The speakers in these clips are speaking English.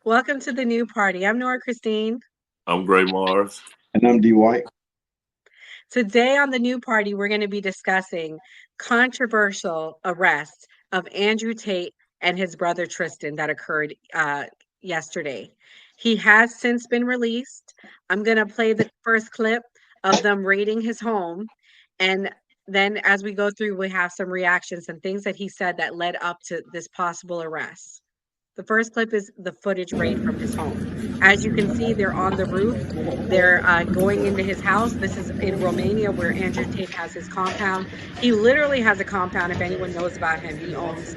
Welcome to the new party. I'm Nora Christine. I'm Gray Mars. And I'm D White. Today on the new party, we're going to be discussing controversial arrest of Andrew Tate and his brother Tristan that occurred yesterday. He has since been released. I'm going to play the first clip of them raiding his home. And then as we go through, we have some reactions and things that he said that led up to this possible arrest. The first clip is the footage raid from his home. As you can see, they're on the roof. They're going into his house. This is in Romania where Andrew Tate has his compound. He literally has a compound. If anyone knows about him, he owns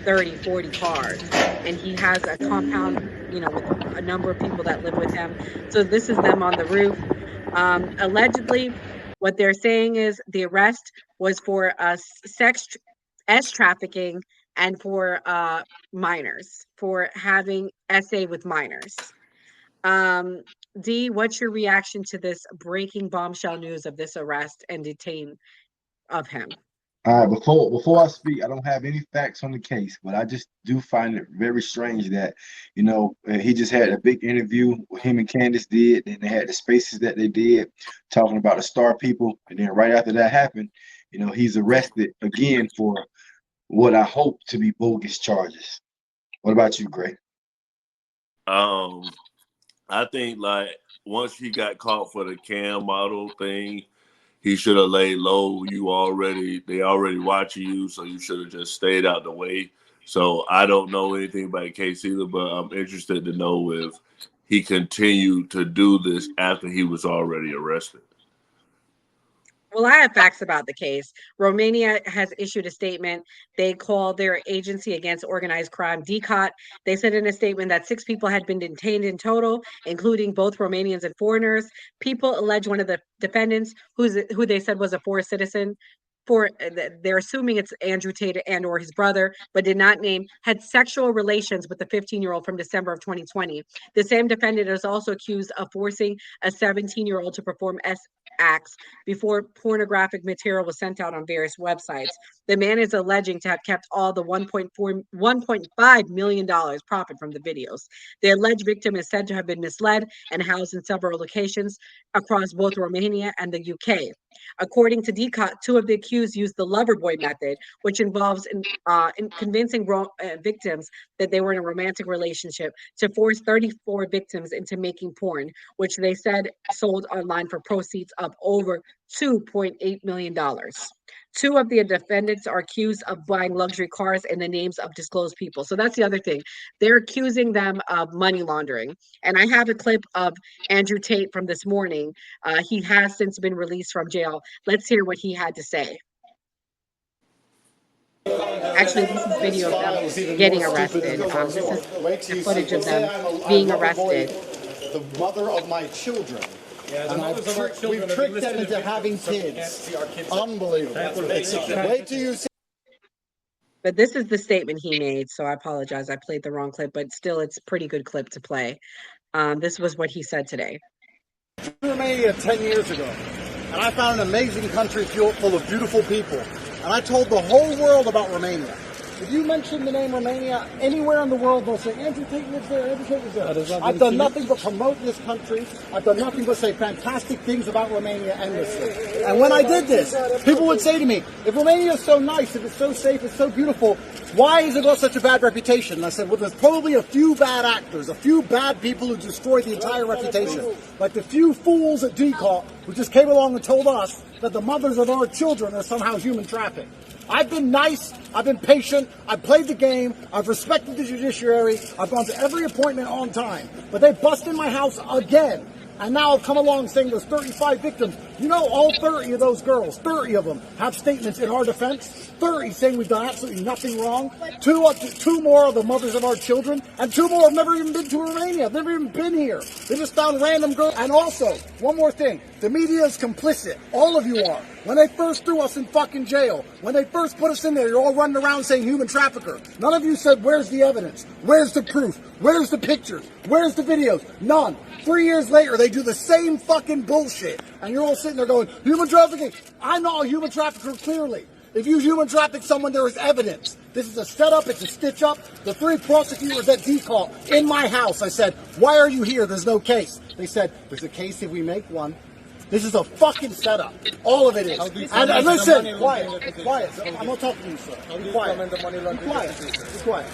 30, 40 cars. And he has a compound, with a number of people that live with him. So this is them on the roof. Allegedly, what they're saying is the arrest was for sex trafficking and for minors, for having SA with minors. D, what's your reaction to this breaking bombshell news of this arrest and detain of him? All right, before I speak, I don't have any facts on the case, but I just do find it very strange that, he just had a big interview with him and Candace did, and they had the spaces that they did talking about the star people, and then right after that happened, he's arrested again for what I hope to be bogus charges. What about you, Gray? I think once he got caught for the cam model thing, he should have laid low. They already watching you, so you should have just stayed out the way. So I don't know anything about the case either, but I'm interested to know if he continued to do this after he was already arrested. Well, I have facts about the case. Romania has issued a statement. They call their agency against organized crime DCOT. They said in a statement that 6 people had been detained in total, including both Romanians and foreigners. People allege one of the defendants, who they said was a foreign citizen, they're assuming it's Andrew Tate and or his brother, but did not name, had sexual relations with the 15-year-old from December of 2020. The same defendant is also accused of forcing a 17-year-old to perform acts before pornographic material was sent out on various websites. The man is alleging to have kept all the $1.5 million profit from the videos. The alleged victim is said to have been misled and housed in several locations across both Romania and the UK. According to DCOT, 2 of the accused used the lover boy method, which involves in convincing victims that they were in a romantic relationship to force 34 victims into making porn, which they said sold online for proceeds of over $2.8 million. 2 of the defendants are accused of buying luxury cars in the names of disclosed people. So that's the other thing. They're accusing them of money laundering. And I have a clip of Andrew Tate from this morning. He has since been released from jail. Let's hear what he had to say. Actually, this is video of them getting arrested. This is the footage of them being arrested. The mother of my children. Yeah, we've tricked them into having kids. Unbelievable. Wait till you see. But this is the statement he made, so I apologize. I played the wrong clip, but still, it's a pretty good clip to play. This was what he said today. Romania 10 years ago, and I found an amazing country full of beautiful people, and I told the whole world about Romania. If you mention the name Romania anywhere in the world, they'll say, Andrew Tate lives there, Andrew Tate lives there. I've done nothing but promote this country. I've done nothing but say fantastic things about Romania endlessly. And when I did this, people would say to me, if Romania is so nice, if it's so safe, it's so beautiful, why has it got such a bad reputation? And I said, well, there's probably a few bad actors, a few bad people who destroyed the entire reputation. Like the few fools at DCOT who just came along and told us that the mothers of our children are somehow human trafficked. I've been nice, I've been patient, I've played the game, I've respected the judiciary, I've gone to every appointment on time. But they busted my house again. And now I've come along saying there's 35 victims. You know, all 30 of those girls, 30 of them, have statements in our defense. 30 saying we've done absolutely nothing wrong. Two more are the mothers of our children. And 2 more have never even been to Romania. They've never even been here. They just found random girls. And also, one more thing. The media is complicit. All of you are. When they first threw us in fucking jail, when they first put us in there, you're all running around saying human trafficker. None of you said, where's the evidence? Where's the proof? Where's the pictures? Where's the videos? None. 3 years later, they do the same fucking bullshit. And you're all sitting there going, human trafficking. I'm not a human trafficker, clearly. If you human traffic someone, there is evidence. This is a setup. It's a stitch up. The 3 prosecutors at D-Call in my house, I said, why are you here? There's no case. They said, there's a case if we make one. This is a fucking setup. All of it is. And listen, quiet. I'm not talking to you, sir. Be quiet. Be quiet.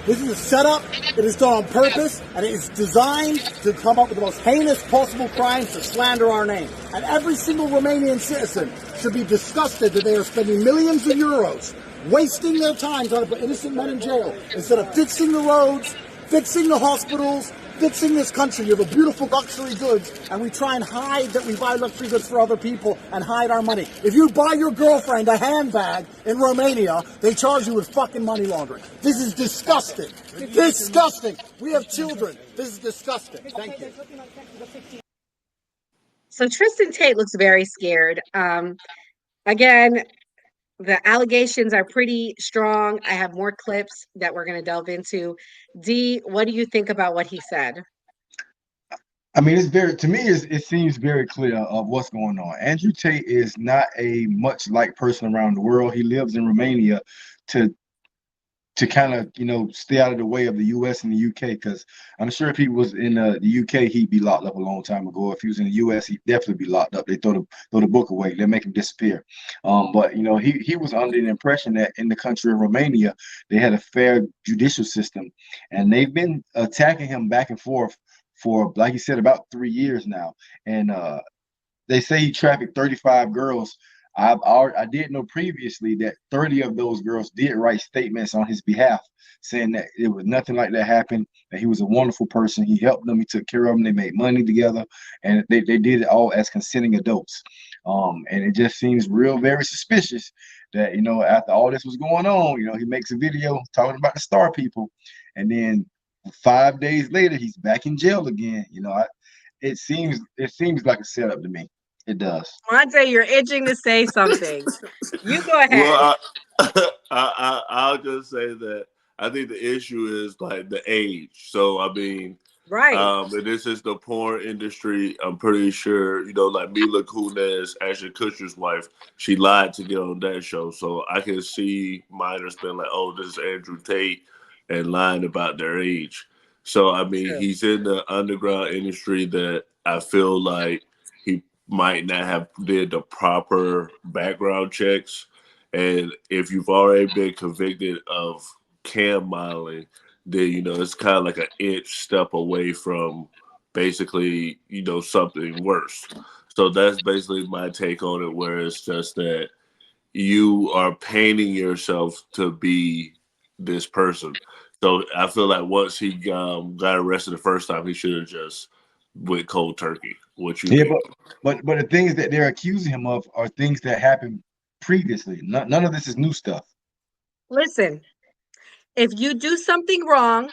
This is a setup. It is done on purpose, and it is designed to come up with the most heinous possible crimes to slander our name. And every single Romanian citizen should be disgusted that they are spending millions of euros, wasting their time trying to put innocent men in jail, instead of fixing the roads, fixing the hospitals, fixing this country. You have a beautiful luxury goods, and we try and hide that we buy luxury goods for other people and hide our money. If you buy your girlfriend a handbag in Romania, they charge you with fucking money laundering. This is disgusting. Disgusting. We have children. This is disgusting. Thank you. So Tristan Tate looks very scared. Again, the allegations are pretty strong. I have more clips that we're going to delve into. D, what do you think about what he said? I mean, to me, it seems very clear of what's going on. Andrew Tate is not a much liked person around the world. He lives in Romania to kind of, stay out of the way of the US and the UK, because I'm sure if he was in the UK, he'd be locked up a long time ago. If he was in the US, he'd definitely be locked up. They throw the book away. They make him disappear. But he was under the impression that in the country of Romania, they had a fair judicial system, and they've been attacking him back and forth for, like you said, about 3 years now. And they say he trafficked 35 girls. I did know previously that 30 of those girls did write statements on his behalf, saying that it was nothing like that happened, that he was a wonderful person. He helped them. He took care of them. They made money together, and they did it all as consenting adults. And it just seems very suspicious that, after all this was going on, he makes a video talking about the star people, and then 5 days later, he's back in jail again. It seems like a setup to me. It does. Monte, you're itching to say something. You go ahead. Well, I'll just say that I think the issue is like the age. So I mean, right. And this is the porn industry. I'm pretty sure, like Mila Kunis, Ashton Kutcher's wife, she lied to get on that show. So I can see minors being like, "Oh, this is Andrew Tate," and lying about their age. So I mean, he's in the underground industry that I feel like he might not have did the proper background checks. And if you've already been convicted of cam modeling, then it's kind of like an inch step away from basically something worse. So that's basically my take on it, where it's just that you are painting yourself to be this person. So I feel like once he got arrested the first time, he should have just went cold turkey. What you think? But the things that they're accusing him of are things that happened previously. None of this is new stuff. Listen, if you do something wrong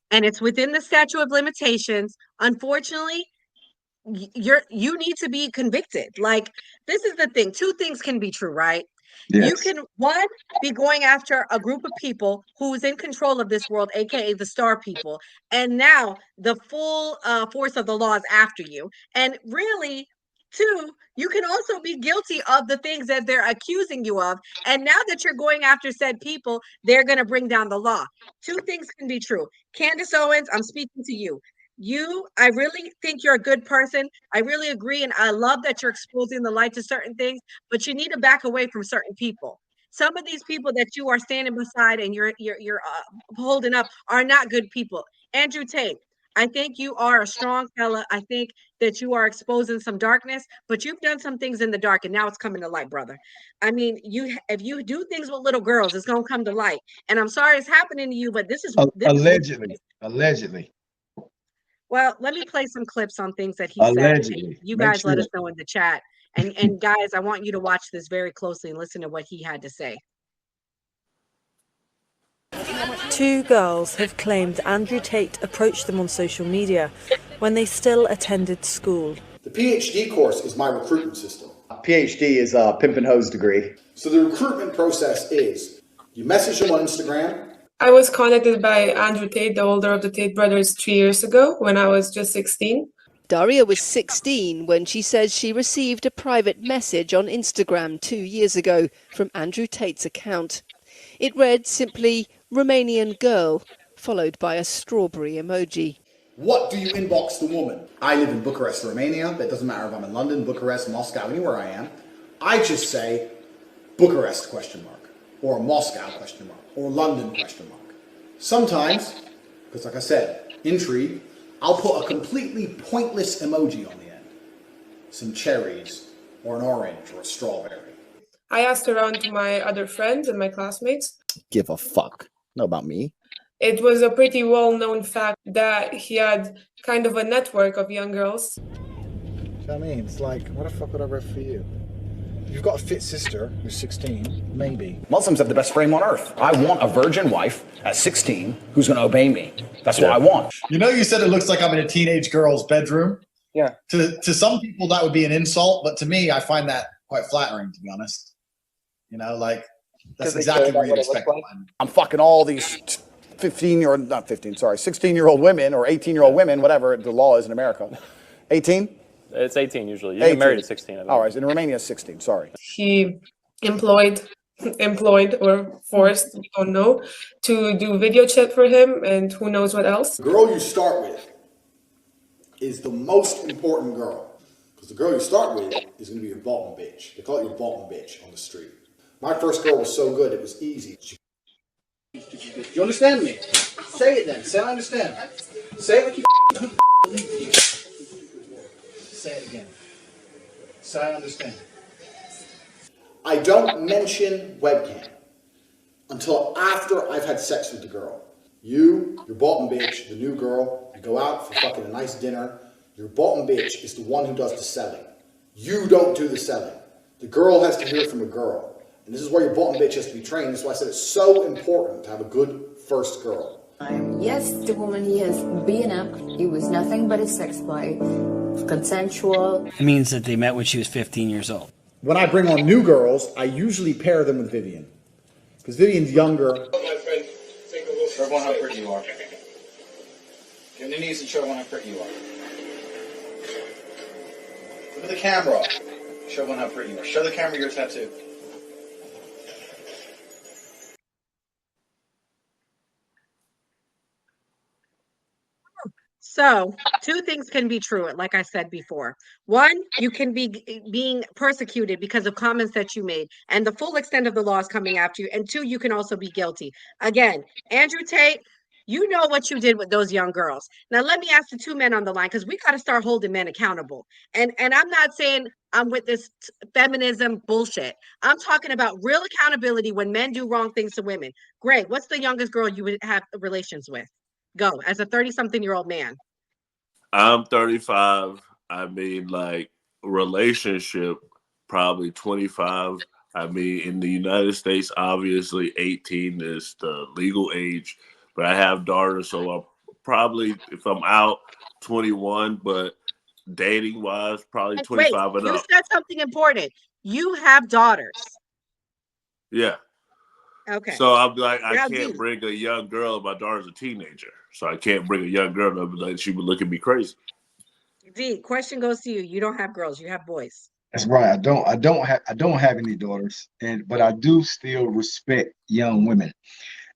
and it's within the statute of limitations, unfortunately, you need to be convicted. Like, this is the thing. 2 things can be true, right? Yes. You can, one, be going after a group of people who's in control of this world, aka the star people, and now the full force of the law is after you. And really, 2, you can also be guilty of the things that they're accusing you of. And now that you're going after said people, they're going to bring down the law. 2 things can be true. Candace Owens, I'm speaking to you. I really think you're a good person. I really agree. And I love that you're exposing the light to certain things, but you need to back away from certain people. Some of these people that you are standing beside and you're holding up are not good people. Andrew Tate, I think you are a strong fella. I think that you are exposing some darkness, but you've done some things in the dark and now it's coming to light, brother. I mean, if you do things with little girls, it's going to come to light. And I'm sorry it's happening to you, but this is allegedly. Well, let me play some clips on things that he Allegedly. said. You guys let us know in the chat. And guys, I want you to watch this very closely and listen to what he had to say. 2 girls have claimed Andrew Tate approached them on social media when they still attended school. The PhD course is my recruitment system. PhD is a pimp and hose degree. So the recruitment process is, you message them on Instagram. I was contacted by Andrew Tate, the older of the Tate brothers, 3 years ago when I was just 16. Daria was 16 when she says she received a private message on Instagram 2 years ago from Andrew Tate's account. It read simply Romanian girl, followed by a strawberry emoji. What do you inbox the woman? I live in Bucharest, Romania. That doesn't matter if I'm in London, Bucharest, Moscow, anywhere I am. I just say Bucharest question mark, or Moscow question mark, or London question mark. Sometimes, because like I said, intrigue, I'll put a completely pointless emoji on the end. Some cherries, or an orange, or a strawberry. I asked around to my other friends and my classmates. Give a fuck. Not about me. It was a pretty well-known fact that he had kind of a network of young girls. You know what I mean? It's like, what the fuck would I read for you? You've got a fit sister who's 16, maybe. Muslims have the best frame on earth. I want a virgin wife at 16 who's going to obey me. That's what I want. You know, you said it looks like I'm in a teenage girl's bedroom. Yeah. To some people, that would be an insult, but to me, I find that quite flattering, to be honest. You know, like, that's exactly what you'd expect. Like. I'm fucking all these 16-year-old women or 18-year-old women, whatever the law is in America. 18? It's 18 usually. You get married at 16. I think. All right, in Romania, 16. Sorry. He employed or forced, we don't know, to do video chat for him and who knows what else. The girl you start with is the most important girl. Because the girl you start with is going to be your bottom bitch. They call it your bottom bitch on the street. My first girl was so good, it was easy. Do you understand me? Say it then. Say I understand. Say it like you Say it again. Say I understand. I don't mention webcam until after I've had sex with the girl. You, your bottom bitch, the new girl, you go out for fucking a nice dinner. Your bottom bitch is the one who does the selling. You don't do the selling. The girl has to hear it from a girl. And this is where your bottom bitch has to be trained. That's why I said it's so important to have a good first girl. Yes, the woman he has been up, it was nothing but a sex play, consensual. It means that they met when she was 15 years old. When I bring on new girls, I usually pair them with Vivian. Because Vivian's younger. My friend, take a look. Show everyone how pretty you are. Get on your knees and show everyone how pretty you are. Look at the camera. Show everyone how pretty you are. Show the camera your tattoo. So, two things can be true, like I said before. One, you can be being persecuted because of comments that you made, and the full extent of the law is coming after you. And two, you can also be guilty. Again, Andrew Tate, you know what you did with those young girls. Now, let me ask the two men on the line, because we got to start holding men accountable. And I'm not saying I'm with this feminism bullshit. I'm talking about real accountability when men do wrong things to women. Greg, what's the youngest girl you would have relations with? Go, as a 30-something-year-old man. I'm 35. I mean, like, relationship, probably 25. I mean, in the United States, obviously 18 is the legal age, but I have daughters, so I'll probably, if I'm out, 21, but dating-wise, probably 25 Wait, and you up. said something important. You have daughters. Yeah. Okay. So I'm like, I Now, can't D. bring a young girl. My daughter's a teenager, so I can't bring a young girl up. Like, she would look at me crazy. D, question goes to you. You don't have girls. You have boys. That's right. I don't have any daughters, but I do still respect young women.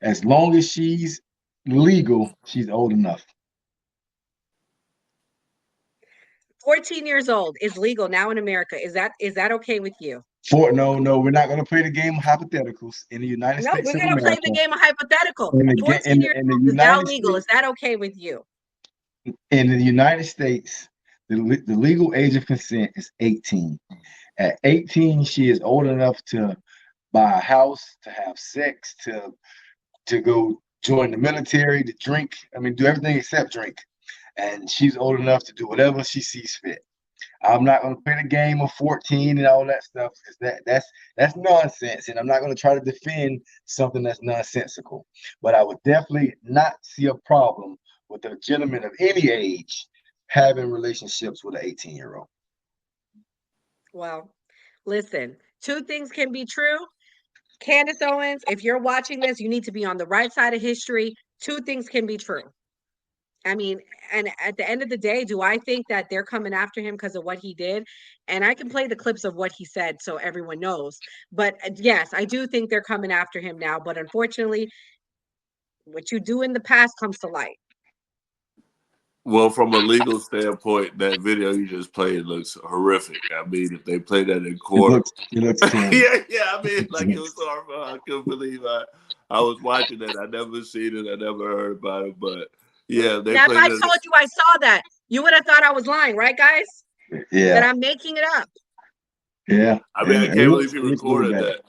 As long as she's legal, she's old enough. 14 years old is legal now in America. Is that okay with you? No, we're not going to play the game of hypotheticals in the United No, States we're of going to play America. the game of hypothetical. In the 14 years old is now legal. Is that okay with you? In the United States, the legal age of consent is 18. At 18, she is old enough to buy a house, to have sex, to go join the military, to drink. I mean, do everything except drink. And she's old enough to do whatever she sees fit. I'm not going to play the game of 14 and all that stuff, because that's nonsense, and I'm not going to try to defend something that's nonsensical. But I would definitely not see a problem with a gentleman of any age having relationships with an 18-year-old. Well, listen, two things can be true. Candace Owens, if you're watching this, you need to be on the right side of history. Two things can be true. I mean, and at the end of the day, do I think that they're coming after him because of what he did? And I can play the clips of what he said so everyone knows. But yes, I do think they're coming after him now. But unfortunately, what you do in the past comes to light. Well, from a legal standpoint, that video you just played looks horrific. I mean, if they play that in court, it looks terrible. yeah. I mean, like it was horrible. I couldn't believe I was watching that. I never seen it. I never heard about it, but yeah, they Now, if played I it. told you I saw that, you would have thought I was lying, right, guys? Yeah. That I'm making it up. Yeah. I mean, I It can't looks believe he really recorded bad. that.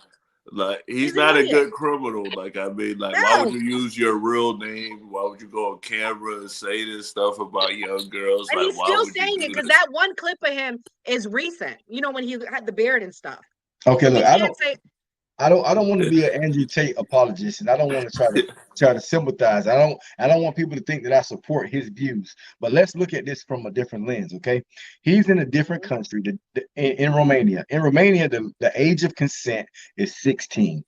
Like, he's He's an not a idiot. good criminal. Like, I mean, like, why would No. you use your real name? Why would you go on camera and say this stuff about young girls? And Like, he's why still would saying you it do because this? that one clip of him is recent. You know, when he had the beard and stuff. Okay, So look, we can't say. I don't want to be an Andrew Tate apologist, and I don't want to try to sympathize. I don't want people to think that I support his views. But let's look at this from a different lens, okay? He's in a different country, in Romania. In Romania, the age of consent is 16.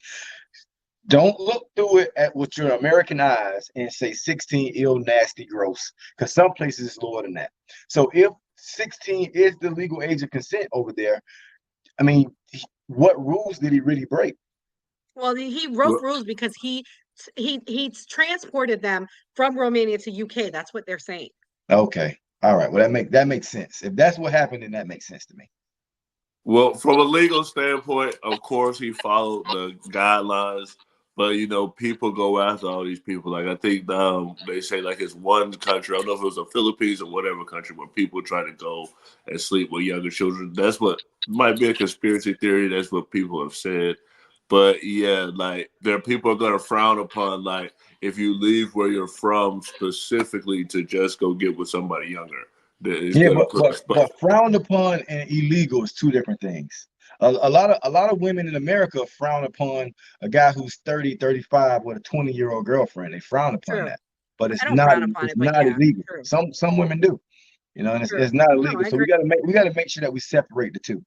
Don't look through it with your American eyes and say 16 ill, nasty, gross, because some places it's lower than that. So if 16 is the legal age of consent over there, I mean, what rules did he really break? Well, he broke rules because he transported them from Romania to UK. That's what they're saying. Okay, all right. Well, that makes sense. If that's what happened, then that makes sense to me. Well, from a legal standpoint, of course, he followed the guidelines. But, you know, people go after all these people. Like, I think they say, like, it's one country. I don't know if it was the Philippines or whatever country where people try to go and sleep with younger children. That's what might be a conspiracy theory. That's what people have said. But, yeah, like, there are people are going to frown upon, like, if you leave where you're from specifically to just go get with somebody younger. Yeah, but frowned upon and illegal is two different things. A lot of women in America frown upon a guy who's 30, 35 with a 20-year-old girlfriend. They frown upon that. But it's not illegal. True. Some women do. You know, and it's not illegal. So we gotta make sure that we separate the two.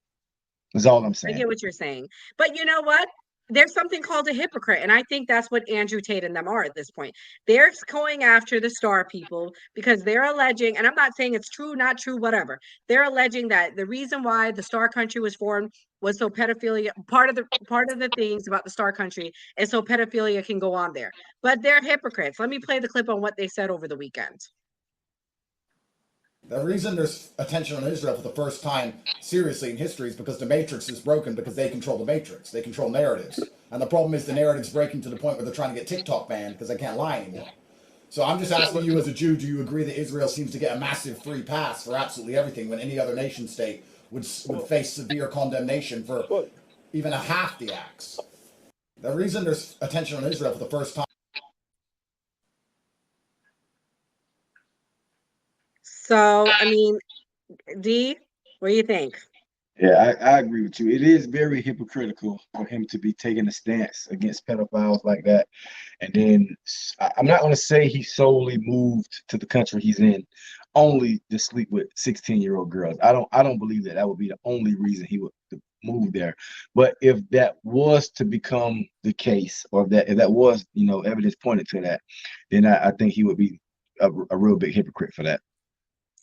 That's all I'm saying. I get what you're saying. But you know what? There's something called a hypocrite. And I think that's what Andrew Tate and them are at this point. They're going after the star people because they're alleging, and I'm not saying it's true, not true, whatever. They're alleging that the reason why the Star Country was formed was so pedophilia, part of the things about the Star Country is so pedophilia can go on there. But they're hypocrites. Let me play the clip on what they said over the weekend. The reason there's attention on Israel for the first time seriously in history is because the Matrix is broken because they control the Matrix. They control narratives. And the problem is the narrative's breaking to the point where they're trying to get TikTok banned because they can't lie anymore. So I'm just asking you as a Jew, do you agree that Israel seems to get a massive free pass for absolutely everything when any other nation state would face severe condemnation for even a half the acts? The reason there's attention on Israel for the first time. So, I mean, D, what do you think? Yeah, I agree with you. It is very hypocritical for him to be taking a stance against pedophiles like that. And then I'm not going to say he solely moved to the country he's in only to sleep with 16-year-old girls. I don't believe that would be the only reason he would move there. But if that was to become the case, or if that was, evidence pointed to that, then I think he would be a real big hypocrite for that.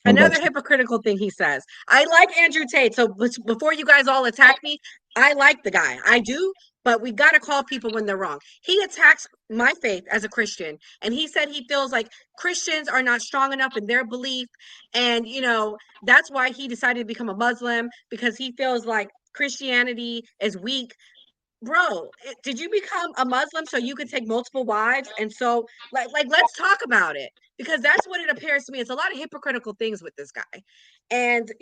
Another hypocritical thing he says. I like Andrew Tate. So before you guys all attack me, I like the guy. I do, but we got to call people when they're wrong. He attacks my faith as a Christian. And he said he feels like Christians are not strong enough in their belief. And, that's why he decided to become a Muslim, because he feels like Christianity is weak. Bro, did you become a Muslim so you could take multiple wives? And so, like, let's talk about it, because that's what it appears to me. It's a lot of hypocritical things with this guy. And,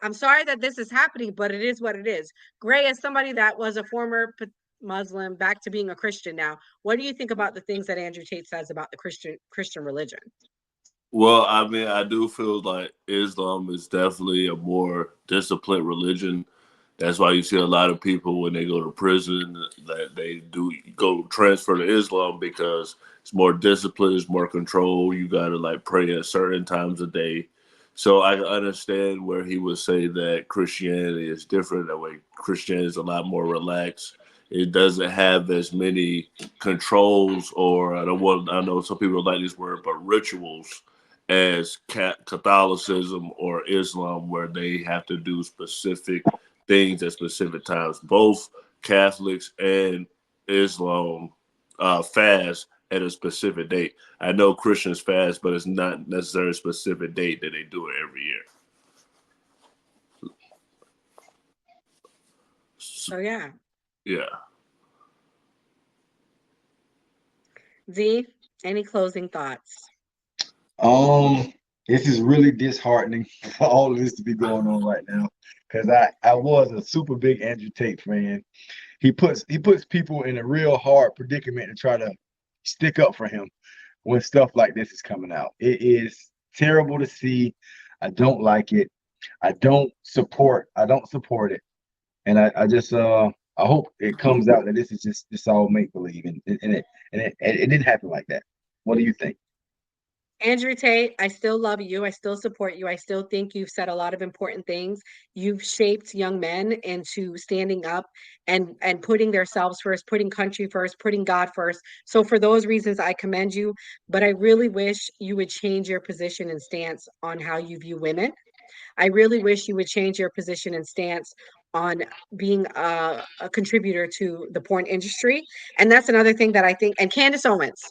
I'm sorry that this is happening, but it is what it is. Gray, as somebody that was a former Muslim back to being a Christian now, what do you think about the things that Andrew Tate says about the Christian religion? Well, I mean, I do feel like Islam is definitely a more disciplined religion. That's why you see a lot of people when they go to prison that they do go transfer to Islam, because it's more discipline, it's more control. You got to like pray at certain times a day. So I understand where he would say that Christianity is different. That way, Christianity is a lot more relaxed. it doesn't have as many controls, or I know some people don't like this word, but rituals as Catholicism or Islam, where they have to do specific things at specific times. Both Catholics and Islam fast at a specific date. I know Christians fast, but it's not necessarily a specific date that they do it every year. So yeah. Yeah. Z, any closing thoughts? This is really disheartening for all of this to be going on right now, because I was a super big Andrew Tate fan. He puts people in a real hard predicament to try to stick up for him when stuff like this is coming out. It is terrible to see. I don't like it. I don't support it. And I just I hope it comes out that this is just all make believe, and it didn't happen like that. What do you think? Andrew Tate, I still love you. I still support you. I still think you've said a lot of important things. You've shaped young men into standing up and putting themselves first, putting country first, putting God first. So for those reasons, I commend you. But I really wish you would change your position and stance on how you view women. I really wish you would change your position and stance on being a contributor to the porn industry. And that's another thing that I think, and Candace Owens,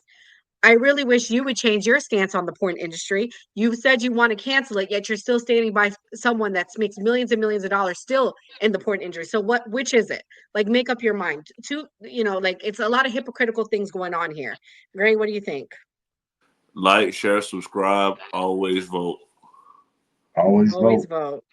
I really wish you would change your stance on the porn industry. You said you want to cancel it, yet you're still standing by someone that makes millions and millions of dollars still in the porn industry. So which is it? Like, make up your mind. Like, it's a lot of hypocritical things going on here. Gray, what do you think? Like, share, subscribe, always vote. Always Always vote. vote.